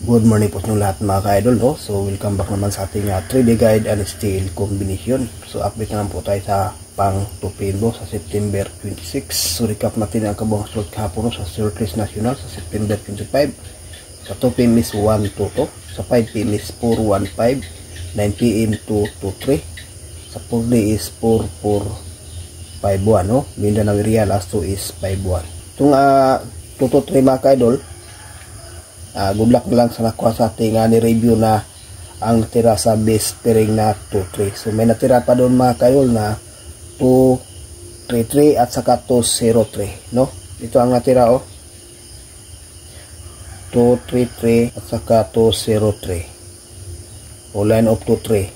Good morning po sa inyong lahat mga ka-idol, no? So welcome back naman sa ating 3D guide and steel combination. So update naman po tayo sa pang Tupimbo sa September 26. So recap natin ang kabuang slot kahapon sa Circus National sa September 25. Sa 2pm is 122, sa 5pm is 415, 9pm 223, sa 4D is 4451, no? Mindanao area last 2 is 51. Itong 223 mga ka-idol, good luck na lang sa nakuha sa ating ni-review na ang natira sa base pairing na 2-3. So may natira pa doon mga kaidol na 2-3-3 at saka 2-0-3, no? Ito ang natira, oh. 2-3-3 at saka 2-0-3. O line of 2-3.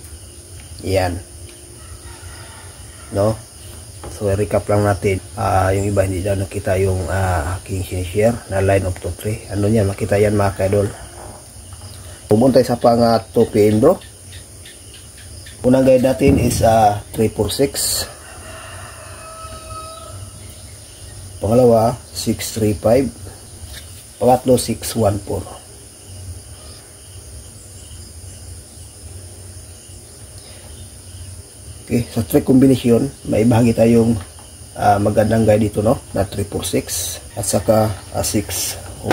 Yan. No? So recap lang natin. Yung iba hindi daw nakita yung aking sinishare na line of 2-3. Ano yan? Makita yan mga kaidol. Pumunta sa pang 2pm bro. Unang guide natin is 346. Pangalawa 635. Pangatlo 614. Okay, sa 3 combination, may bahagi tayong magandang guide dito, no? Na 346 at saka 614.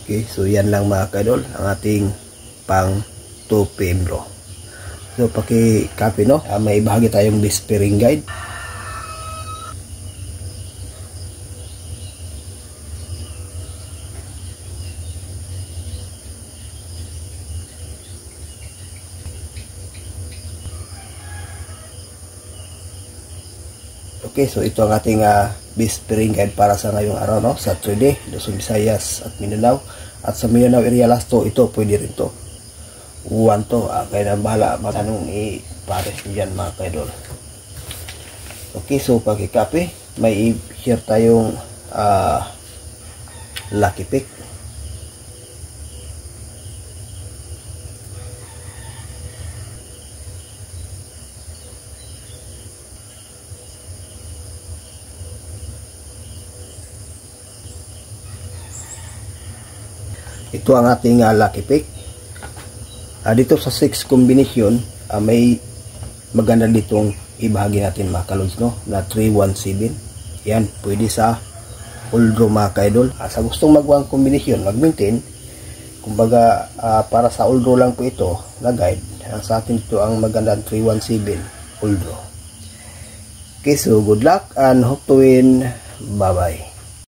Okay, so yan lang mga kaidol, ang ating pang 2pm bro. So paki-copy, no? May bahagi tayong base pairing guide. Okay, so ito ang ating base pairing guide para sa ngayong araw, no? Sa 3D, Luzon, Visayas at Mindanao. At sa Mindanao area last to, ito pwede rin to. 1 to, kaya na bahala matanong i-pares nyo dyan mga kaidol. Okay, so pag-copy, may i-share tayong lucky pick. Ito ang ating lucky pick. Dito sa 6 combination, may maganda ditong ibahagi natin mga kalods, no? Na 317. Yan, pwede sa all draw mga kaidol. Sa gustong magawang combination, mag-maintain. Kumbaga, para sa all draw lang po ito na guide. Sa akin ito ang magandang 317 all draw. Okay, so good luck and hope to win. Bye-bye.